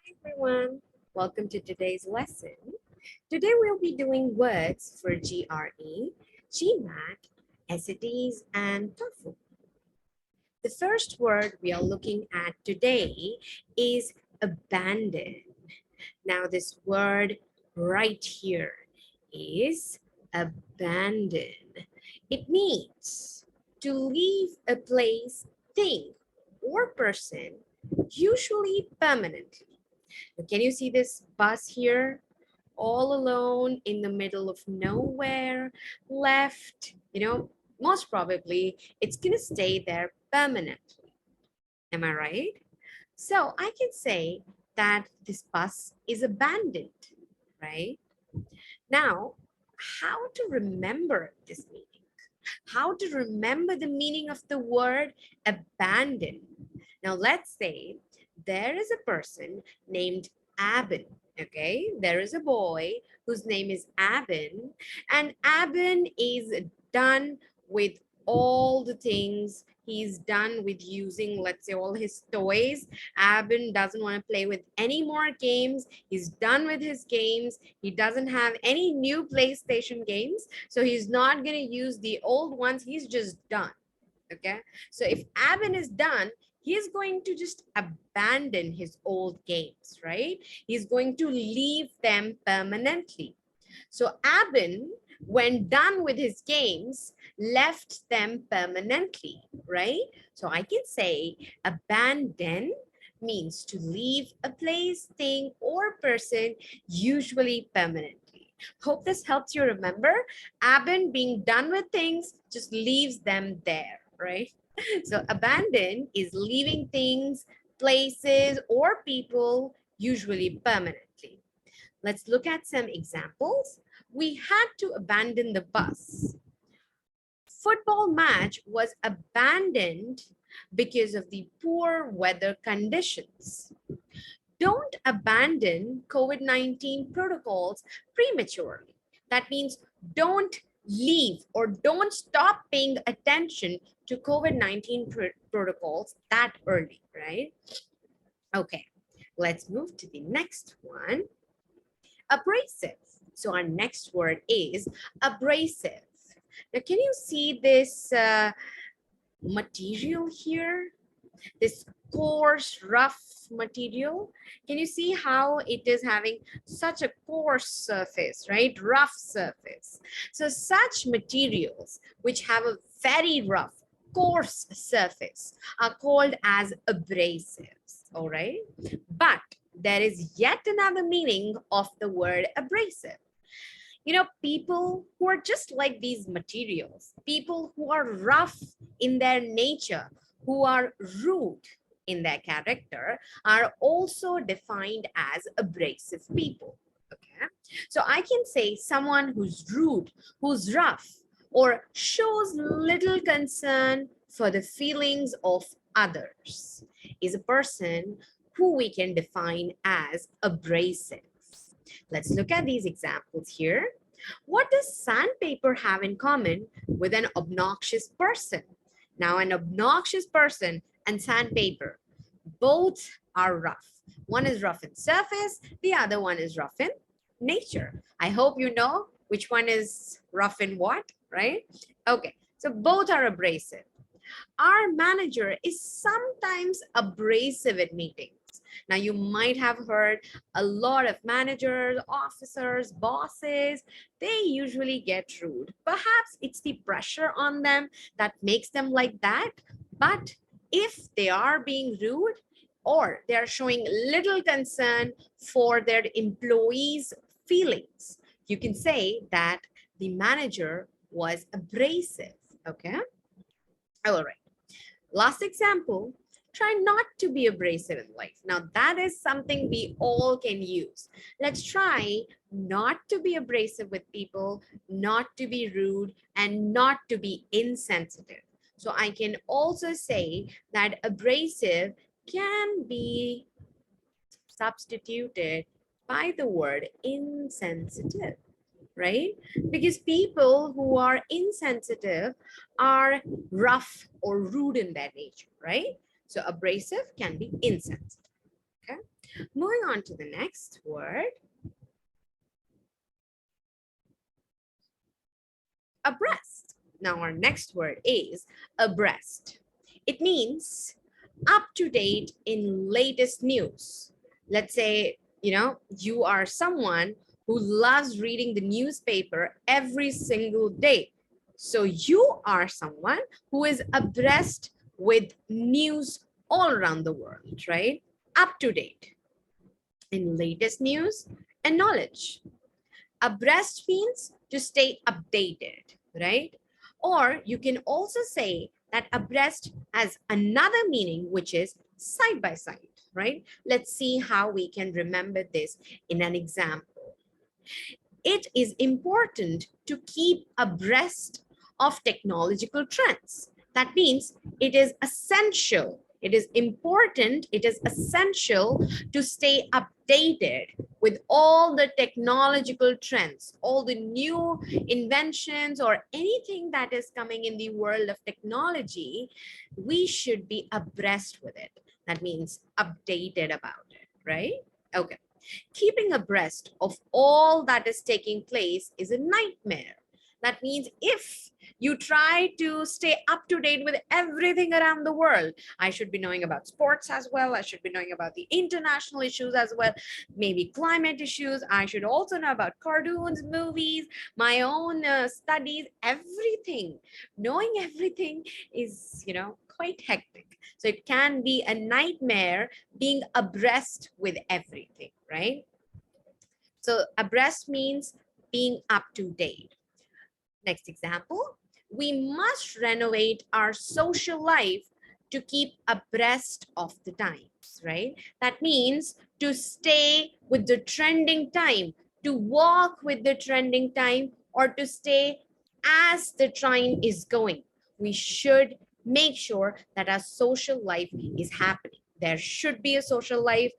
Everyone, welcome to today's lesson. Today we'll be doing words for GRE, GMAT, SATs, and TOEFL. The first word we are looking at today is abandon. Now this word right here is abandon. It means to leave a place, thing, or person, usually permanently. Can you see this bus here? All alone in the middle of nowhere, left, most probably it's going to stay there permanently. Am I right? So I can say that this bus is abandoned, right? Now, how to remember this meaning? How to remember the meaning of the word abandon? Now, let's say there is a person named Abin. Okay, there is a boy whose name is Abin, and Abin is done with all the things. He's done with using, let's say, all his toys. Abin doesn't want to play with any more games. He's done with his games. He doesn't have any new PlayStation games, so he's not going to use the old ones. He's just done. Okay, so if Abin is done, he's going to just abandon his old games, right? He's going to leave them permanently. So Abin, when done with his games, left them permanently, right? So I can say abandon means to leave a place, thing, or person, usually permanently. Hope this helps you remember. Abin, being done with things, just leaves them there, right? So abandon is leaving things, places, or people, usually permanently. Let's look at some examples. We had to abandon the bus. Football match was abandoned because of the poor weather conditions. Don't abandon COVID-19 protocols prematurely. That means don't leave or don't stop paying attention to COVID-19 protocols that early, right? Okay, let's move to the next one. Abrasive. So our next word is abrasive. Now, can you see this material here? This coarse, rough material. Can you see how it is having such a coarse surface, right? Rough surface. So such materials which have a very rough, coarse surface are called as abrasives, all right? But there is yet another meaning of the word abrasive. People who are just like these materials, people who are rough in their nature, who are rude in their character, are also defined as abrasive people. Okay, so I can say someone who's rude, who's rough, or shows little concern for the feelings of others is a person who we can define as abrasive. Let's look at these examples here. What does sandpaper have in common with an obnoxious person? Now, an obnoxious person and sandpaper, both are rough. One is rough in surface, the other one is rough in nature. I hope you know which one is rough in what, right? Okay, so both are abrasive. Our manager is sometimes abrasive at meetings. Now, you might have heard a lot of managers, officers, bosses, they usually get rude. Perhaps it's the pressure on them that makes them like that. But if they are being rude or they are showing little concern for their employees' feelings, you can say that the manager was abrasive. Okay. All right. Last example, try not to be abrasive in life. Now, that is something we all can use. Let's try not to be abrasive with people, not to be rude, and not to be insensitive. So I can also say that abrasive can be substituted by the word insensitive, right? Because people who are insensitive are rough or rude in their nature, right? So abrasive can be insensitive, okay? Moving on to the next word, abreast. Now our next word is abreast. It means up to date in latest news. Let's say, you are someone who loves reading the newspaper every single day. So you are someone who is abreast with news all around the world, right? Up to date in latest news and knowledge. Abreast means to stay updated, right? Or you can also say that abreast has another meaning, which is side by side, right? Let's see how we can remember this in an example. It is important to keep abreast of technological trends. That means it is essential, it is important, it is essential to stay updated with all the technological trends, all the new inventions or anything that is coming in the world of technology. We should be abreast with it. That means updated about it, right? Okay. Keeping abreast of all that is taking place is a nightmare. That means if you try to stay up to date with everything around the world, I should be knowing about sports as well. I should be knowing about the international issues as well, maybe climate issues. I should also know about cartoons, movies, my own studies, everything. Knowing everything is, quite hectic. So it can be a nightmare being abreast with everything, right? So abreast means being up to date. Next example, we must renovate our social life to keep abreast of the times, right? That means to stay with the trending time, to walk with the trending time, or to stay as the trend is going. We should make sure that our social life is happening. There should be a social life.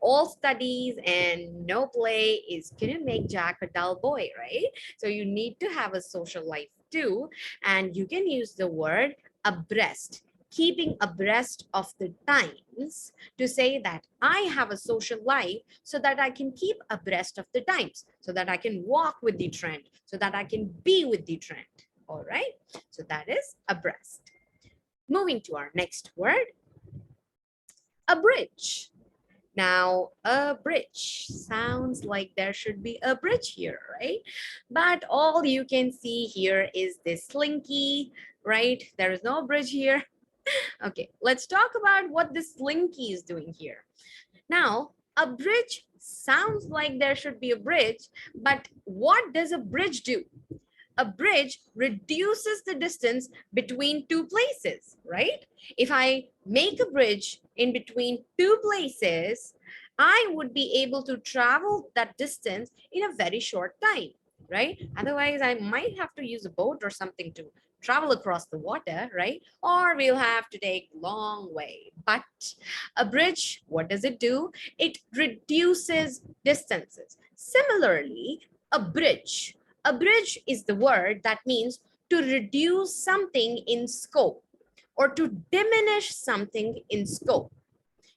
All studies and no play is gonna make Jack a dull boy, right? So you need to have a social life too. And you can use the word abreast, keeping abreast of the times, to say that I have a social life so that I can keep abreast of the times, so that I can walk with the trend, so that I can be with the trend. All right, so that is abreast. Moving to our next word, abridge. Now, a bridge sounds like there should be a bridge here, right? But all you can see here is this slinky, right? There is no bridge here. Okay, let's talk about what this slinky is doing here. Now, a bridge sounds like there should be a bridge, but what does a bridge do? A bridge reduces the distance between two places, right? If I make a bridge in between two places, I would be able to travel that distance in a very short time, right? Otherwise, I might have to use a boat or something to travel across the water, right? Or we'll have to take long way. But a bridge, what does it do? It reduces distances. Similarly, a bridge is the word that means to reduce something in scope or to diminish something in scope.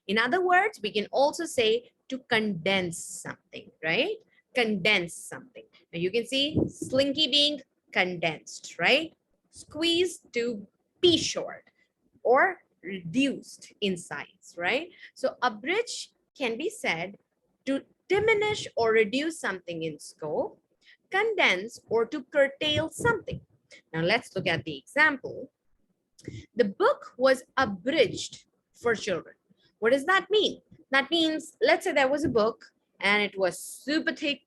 In other words, we can also say to condense something, right? Condense something. Now you can see slinky being condensed, right? Squeezed to be short or reduced in size, right? So abridge can be said to diminish or reduce something in scope, condense, or to curtail something. Now let's look at the example. The book was abridged for children. What does that mean? That means, let's say there was a book and it was super thick,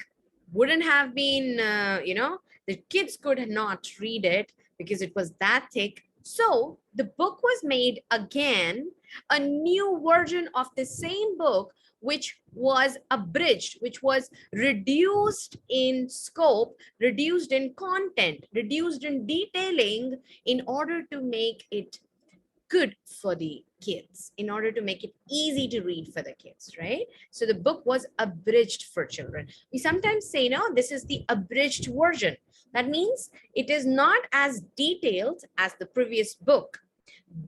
wouldn't have been, the kids could not read it because it was that thick. So the book was made again, a new version of the same book, which was abridged, which was reduced in scope, reduced in content, reduced in detailing, in order to make it good for the kids, in order to make it easy to read for the kids, right? So the book was abridged for children. We sometimes say, no, this is the abridged version. That means it is not as detailed as the previous book.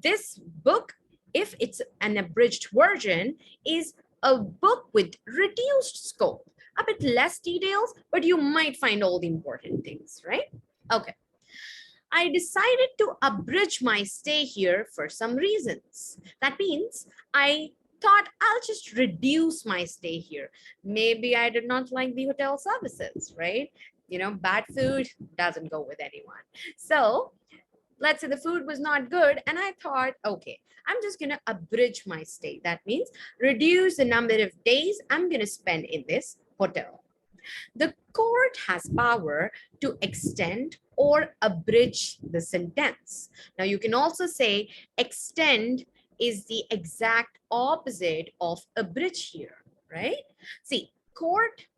This book, if it's an abridged version, is a book with reduced scope, a bit less details, but you might find all the important things, right? Okay. I decided to abridge my stay here for some reasons. That means I thought I'll just reduce my stay here. Maybe I did not like the hotel services, right? You know, bad food doesn't go with anyone. So let's say the food was not good, and I thought, okay, I'm just going to abridge my stay. That means reduce the number of days I'm going to spend in this hotel. The court has power to extend or abridge the sentence. Now, you can also say extend is the exact opposite of abridge here, right? See,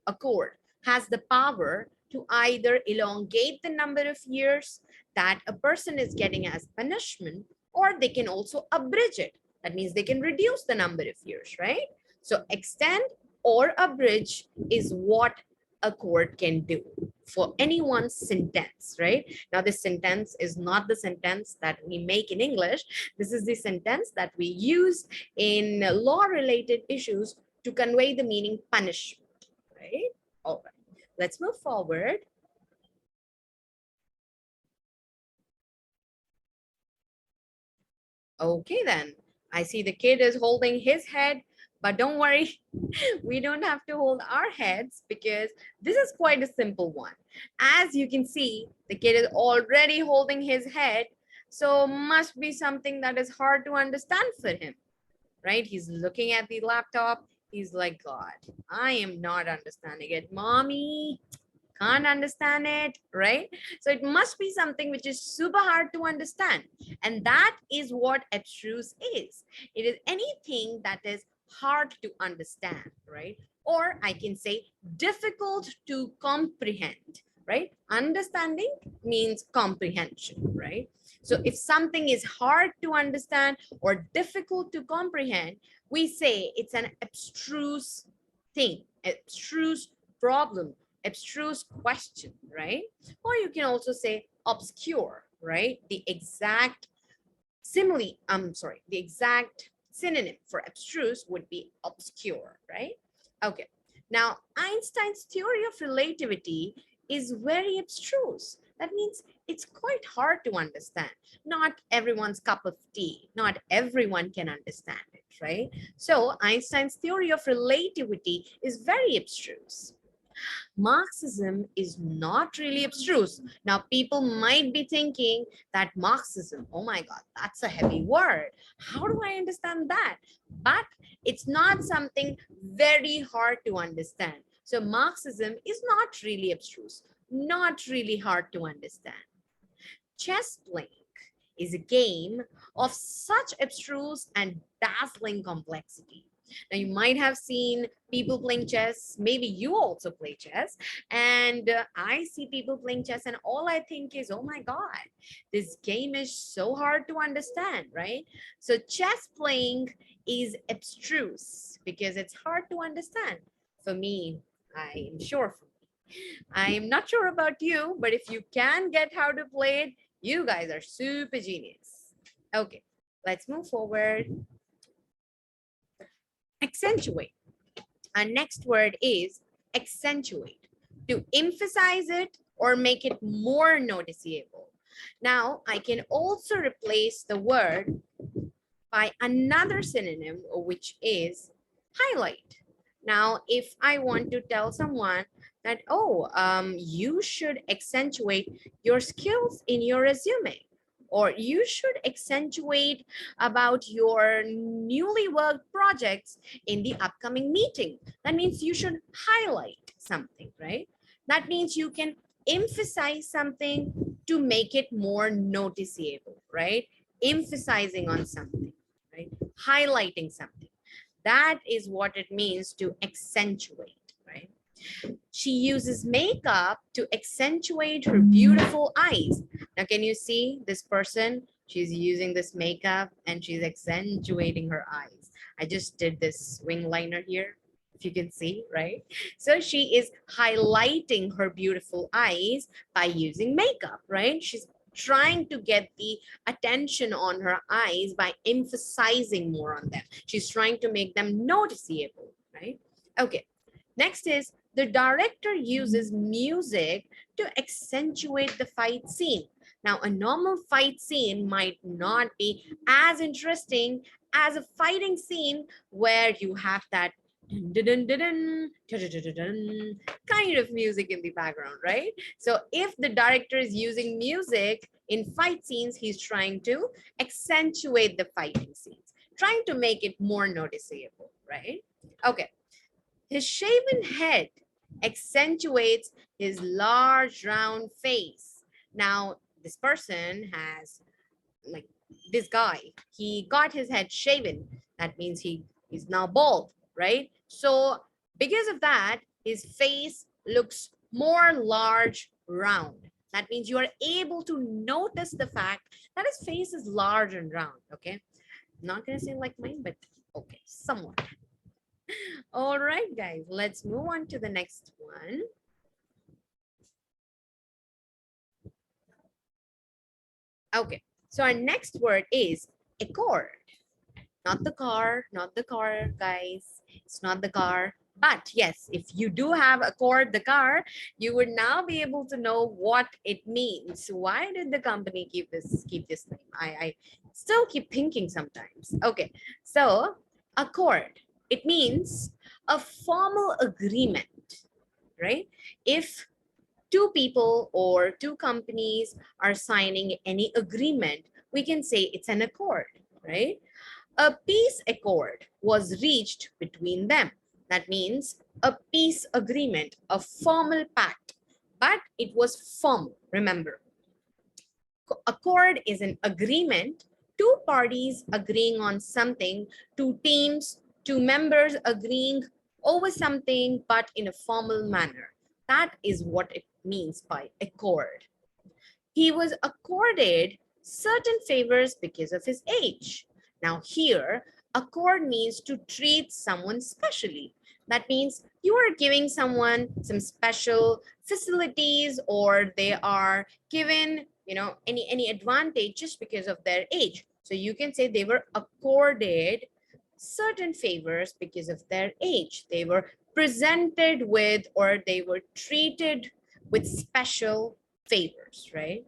a court has the power to either elongate the number of years that a person is getting as punishment, or they can also abridge it. That means they can reduce the number of years, right? So extend or abridge is what a court can do for anyone's sentence, right? Now, this sentence is not the sentence that we make in English. This is the sentence that we use in law-related issues to convey the meaning punishment, right? All right, let's move forward. Okay, then. I see the kid is holding his head, but don't worry, we don't have to hold our heads because this is quite a simple one. As you can see, the kid is already holding his head, so must be something that is hard to understand for him, right? He's looking at the laptop. He's like, God, I am not understanding it. Mommy, can't understand it, right? So it must be something which is super hard to understand. And that is what abstruse is. It is anything that is hard to understand, right? Or I can say difficult to comprehend, right? Understanding means comprehension, right? So if something is hard to understand or difficult to comprehend, we say it's an abstruse thing, abstruse problem, abstruse question, right? Or you can also say obscure, right? The exact the exact synonym for abstruse would be obscure, right? Okay. Now, Einstein's theory of relativity is very abstruse. That means it's quite hard to understand. Not everyone's cup of tea. Not everyone can understand it, right? So Einstein's theory of relativity is very abstruse. Marxism is not really abstruse. Now, people might be thinking that Marxism, oh my God, that's a heavy word. How do I understand that? But it's not something very hard to understand. So Marxism is not really abstruse, not really hard to understand. Chess playing is a game of such abstruse and dazzling complexity. Now, you might have seen people playing chess. Maybe you also play chess. And I see people playing chess, and all I think is, oh my God, this game is so hard to understand, right? So chess playing is abstruse because it's hard to understand. For me, I am sure for me. I'm not sure about you, but if you can get how to play it, you guys are super genius. Okay, let's move forward. Accentuate. Our next word is accentuate. To emphasize it or make it more noticeable. Now, I can also replace the word by another synonym, which is highlight. Now, if I want to tell someone that, oh, you should accentuate your skills in your resume, or you should accentuate about your newly worked projects in the upcoming meeting. That means you should highlight something, right? That means you can emphasize something to make it more noticeable, right? Emphasizing on something, right? Highlighting something. That is what it means to accentuate, right? She uses makeup to accentuate her beautiful eyes. Now, can you see this person? She's using this makeup and she's accentuating her eyes. I just did this wing liner here, if you can see, right? So she is highlighting her beautiful eyes by using makeup, right? She's trying to get the attention on her eyes by emphasizing more on them. She's trying to make them noticeable. Okay, next is the director uses music to accentuate the fight scene. Now, a normal fight scene might not be as interesting as a fighting scene where you have that dun, dun, dun, dun, dun, dun, dun, dun, dun, kind of music in the background, right? So if the director is using music in fight scenes, he's trying to accentuate the fighting scenes, trying to make it more noticeable, right? Okay. His shaven head accentuates his large round face. Now, this person has, like, this guy, he got his head shaven. That means he's now bald, right? So because of that, his face looks more large round. That means you are able to notice the fact that his face is large and round. Okay, not gonna say like mine, but okay, somewhat. All right, guys, let's move on to the next one. Okay, so our next word is accord. Not the car, guys. It's not the car. But yes, if you do have accord the car, you would now be able to know what it means. Why did the company keep this name? I still keep thinking sometimes. Okay, so accord, it means a formal agreement, right? If two people or two companies are signing any agreement, we can say it's an accord, right? A peace accord was reached between them. That means a peace agreement, a formal pact, but it was formal. Remember, accord is an agreement, two parties agreeing on something, two teams, two members agreeing over something, but in a formal manner. That is what it means by accord. He was accorded certain favors because of his age. Now here, accord means to treat someone specially. That means you are giving someone some special facilities, or they are given, any advantage just because of their age. So you can say they were accorded certain favors because of their age. They were presented with, or they were treated with special favors, right?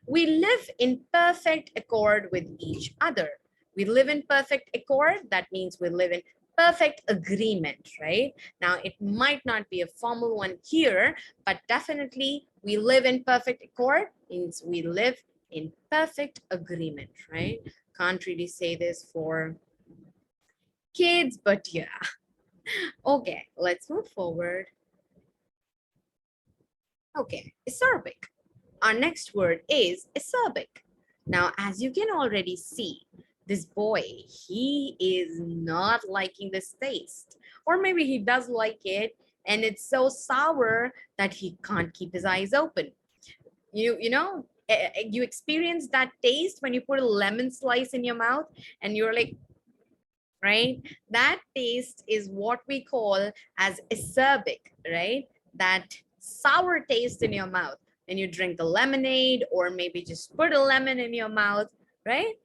We live in perfect accord with each other. We live in perfect accord. That means we live in perfect agreement, right? Now, it might not be a formal one here, but definitely we live in perfect accord means we live in perfect agreement, right? Can't really say this for kids, but yeah. Okay, let's move forward. Okay, Acerbic. Our next word is acerbic. Now, as you can already see, this boy, he is not liking this taste. Or maybe he does like it, and it's so sour that he can't keep his eyes open. You experience that taste when you put a lemon slice in your mouth and you're like, right? That taste is what we call as acerbic, right? That sour taste in your mouth when you drink a lemonade, or maybe just put a lemon in your mouth, right?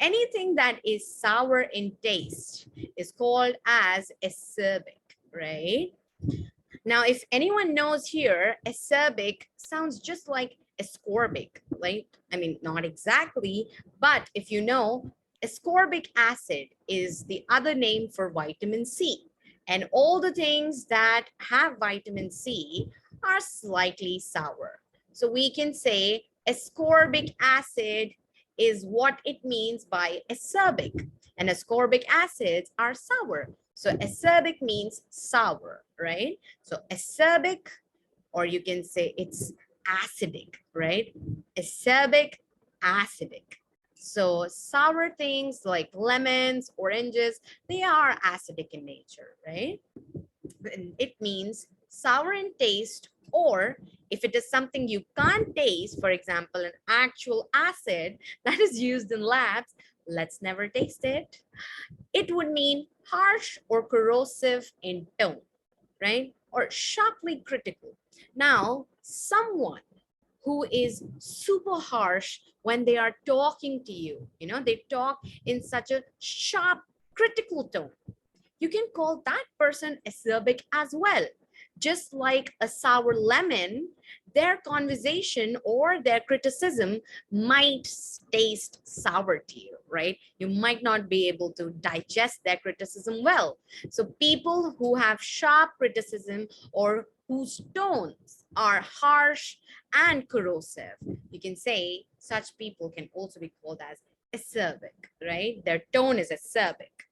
Anything that is sour in taste is called as acerbic, right? Now, if anyone knows here, acerbic sounds just like ascorbic, right? I mean, not exactly, but if you know, ascorbic acid is the other name for vitamin C. And all the things that have vitamin C are slightly sour. So we can say ascorbic acid is what it means by acerbic. And ascorbic acids are sour. So acerbic means sour, right? So acerbic, or you can say it's acidic, right? Acerbic, acidic. So sour things like lemons, oranges, they are acidic in nature, right? It means sour in taste, or if it is something you can't taste, for example, an actual acid that is used in labs, let's never taste it. It would mean harsh or corrosive in tone, right? Or sharply critical. Now, someone who is super harsh when they are talking to you, they talk in such a sharp, critical tone. you can call that person acerbic as well. Just like a sour lemon, their conversation or their criticism might taste sour to you, right? You might not be able to digest their criticism well. So people who have sharp criticism or whose tones are harsh and corrosive, you can say such people can also be called as acerbic, right? Their tone is acerbic.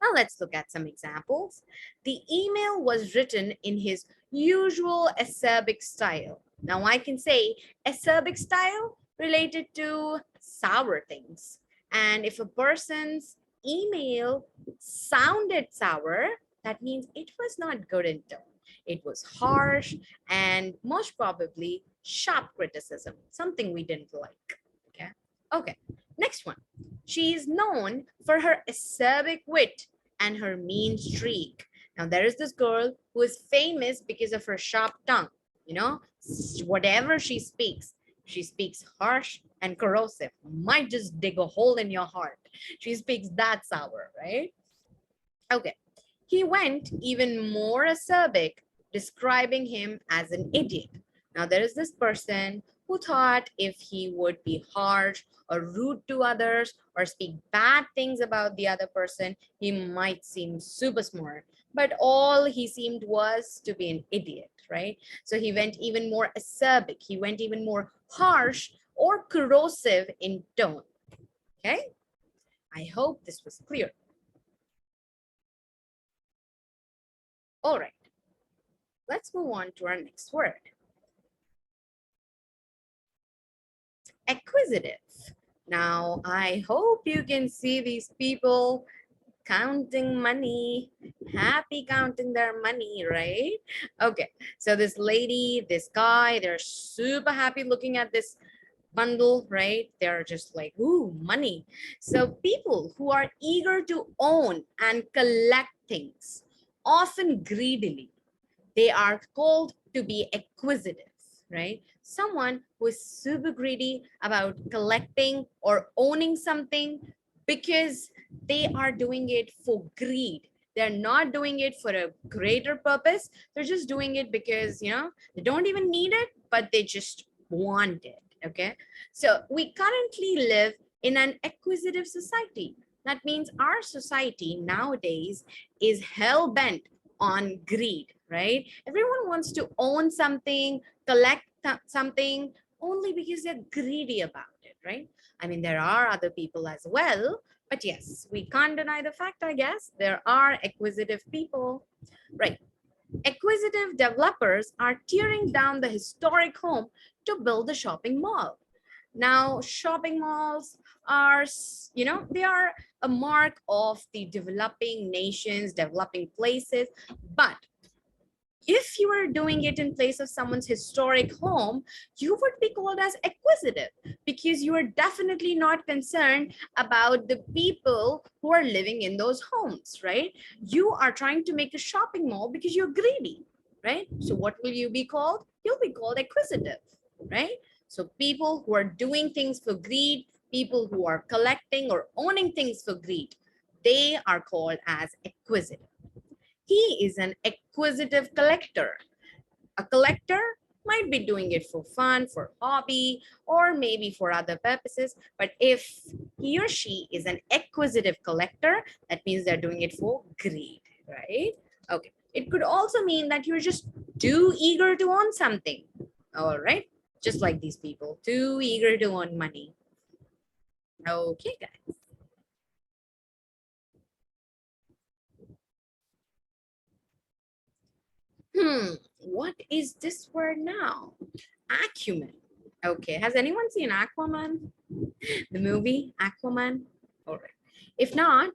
Now let's look at some examples. The email was written in his usual acerbic style. Now I can say acerbic style related to sour things. And if a person's email sounded sour, that means it was not good in tone. It was harsh and most probably sharp criticism, something we didn't like. Okay. Okay. Next one. She is known for her acerbic wit and her mean streak. Now, there is this girl who is famous because of her sharp tongue. You know, whatever she speaks harsh and corrosive. Might just dig a hole in your heart. She speaks that sour, right? Okay. He went even more acerbic, describing him as an idiot. Now, there is this person who thought if he would be harsh or rude to others or speak bad things about the other person, he might seem super smart. But all he seemed was to be an idiot, right? So he went even more acerbic. He went even more harsh or corrosive in tone. Okay? I hope this was clear. All right. Let's move on to our next word. Acquisitive. Now, I hope you can see these people counting money, happy counting their money, right? Okay, so this lady, this guy, they're super happy looking at this bundle, right? They're just like, ooh, money. So people who are eager to own and collect things, often greedily, they are called to be acquisitive, right? Someone who is super greedy about collecting or owning something because they are doing it for greed. They're not doing it for a greater purpose. They're just doing it because, you know, they don't even need it, but they just want it, okay? So we currently live in an acquisitive society. That means our society nowadays is hell-bent on greed, right? Everyone wants to own something, collect something only because they're greedy about it, right? I mean, there are other people as well, but yes, we can't deny the fact, I guess, there are acquisitive people, right? Acquisitive developers are tearing down the historic home to build a shopping mall. Now, shopping malls are, you know, they are a mark of the developing nations, developing places, but if you are doing it in place of someone's historic home, you would be called as acquisitive because you are definitely not concerned about the people who are living in those homes, right? You are trying to make a shopping mall because you're greedy, right? So what will you be called? You'll be called acquisitive, right? So people who are doing things for greed, people who are collecting or owning things for greed, they are called as acquisitive. He is an acquisitive collector. A collector might be doing it for fun, for hobby, or maybe for other purposes. But if he or she is an acquisitive collector, that means they're doing it for greed, right? Okay. It could also mean that you're just too eager to own something. All right. Just like these people, too eager to earn money. Okay, guys. What is this word now? Acumen. Okay, has anyone seen Aquaman? The movie Aquaman? All right. If not,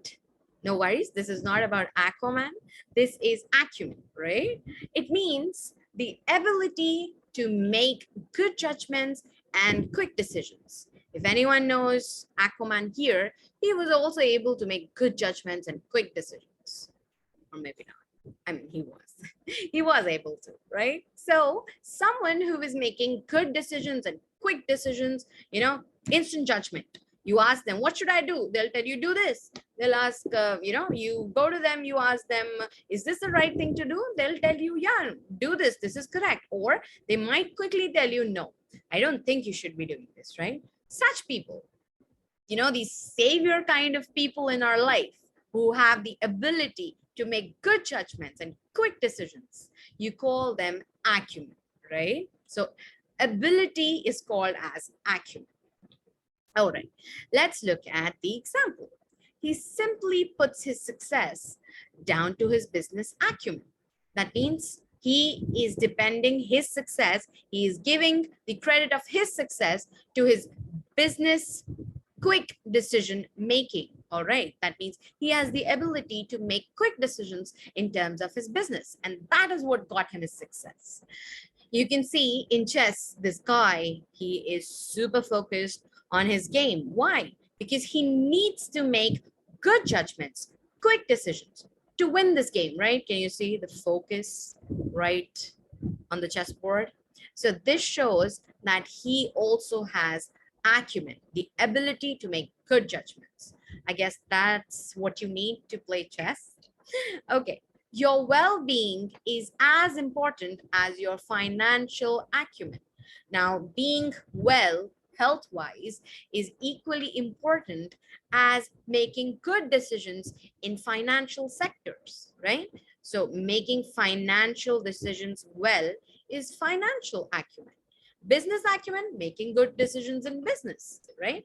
no worries. This is not about Aquaman. This is acumen, right? It means the ability to make good judgments and quick decisions. If anyone knows Aquaman here, he was also able to make good judgments and quick decisions. Or maybe not. I mean, he was. He was able to, right? So someone who is making good decisions and quick decisions, you know, instant judgment. You ask them, what should I do? They'll tell you, do this. They'll ask, you go to them, you ask them, is this the right thing to do? They'll tell you, yeah, do this. This is correct. Or they might quickly tell you, no, I don't think you should be doing this, right? Such people, these savior kind of people in our life who have the ability to make good judgments and quick decisions, you call them acumen, right? So ability is called as acumen. All right, let's look at the example. He simply puts his success down to his business acumen. That means he is depending his success, he is giving the credit of his success to his business quick decision making. All right, that means he has the ability to make quick decisions in terms of his business, and that is what got him his success. You can see in chess, this guy, he is super focused on his game. Why? Because he needs to make good judgments, quick decisions to win this game, right? Can you see the focus right on the chessboard? So this shows that he also has acumen, the ability to make good judgments. I guess that's what you need to play chess. Okay, your well-being is as important as your financial acumen. Now, being well health-wise is equally important as making good decisions in financial sectors, right? So making financial decisions well is financial acumen. Business acumen, making good decisions in business, right?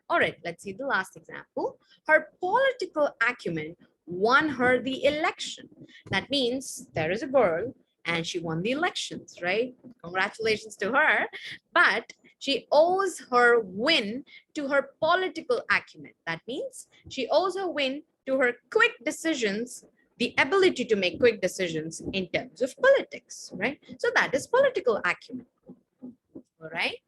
All right, let's see the last example. Her political acumen won her the election. That means there is a girl and she won the elections, right? Congratulations to her. But she owes her win to her political acumen. That means she owes her win to her quick decisions, the ability to make quick decisions in terms of politics, right? So that is political acumen. All right.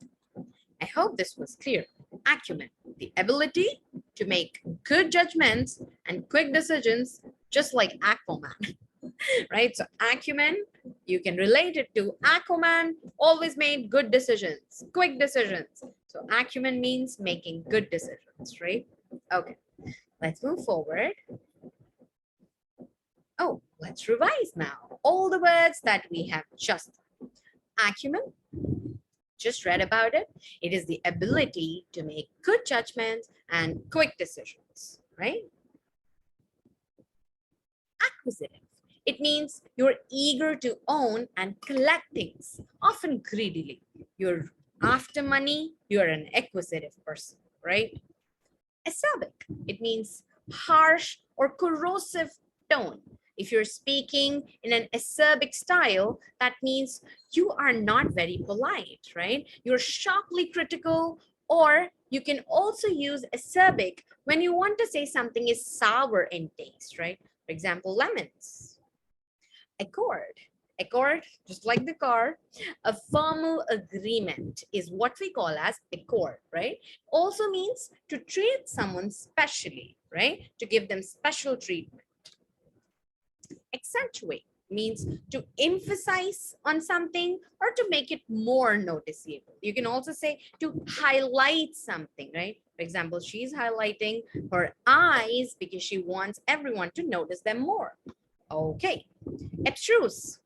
I hope this was clear. Acumen, the ability to make good judgments and quick decisions, just like Aquaman, right? So acumen, you can relate it to Aquaman, always made good decisions, quick decisions. So acumen means making good decisions, right? Okay, let's move forward. Oh, let's revise now. All the words that we have just acumen, just read about it. It is the ability to make good judgments and quick decisions, right? Acquisitive. It means you're eager to own and collect things, often greedily. You're after money, you're an acquisitive person, right? Acerbic. It means harsh or corrosive tone. If you're speaking in an acerbic style, that means you are not very polite, right? You're sharply critical, or you can also use acerbic when you want to say something is sour in taste, right? For example, lemons. Accord. Accord, just like the car, a formal agreement is what we call as accord, right? Also means to treat someone specially, right? To give them special treatment. Accentuate means to emphasize on something or to make it more noticeable. You can also say to highlight something, right? For example, she's highlighting her eyes because she wants everyone to notice them more. Okay, abstruse,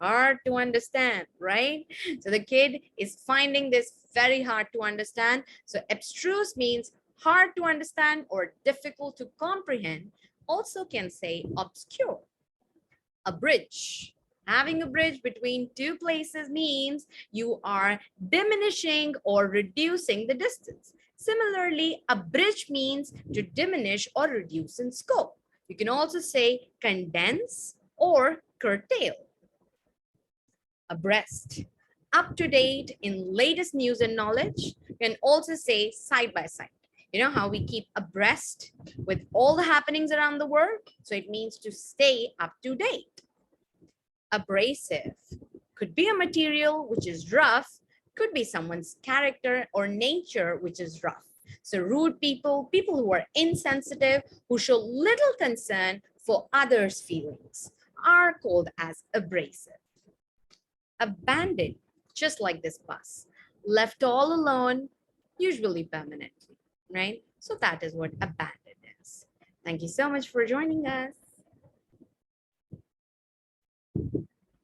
hard to understand, right? So the kid is finding this very hard to understand. So abstruse means hard to understand or difficult to comprehend. Also can say obscure. Abridge. Having a bridge between two places means you are diminishing or reducing the distance. Similarly, abridge means to diminish or reduce in scope. You can also say condense or curtail. Abreast, up to date in latest news and knowledge. You can also say side by side. You know how we keep abreast with all the happenings around the world? So it means to stay up to date. Abrasive could be a material which is rough, could be someone's character or nature which is rough. So rude people, people who are insensitive, who show little concern for others' feelings are called as abrasive. Abandoned, just like this bus, left all alone, usually permanently, right? So that is what abandoned is. Thank you so much for joining us.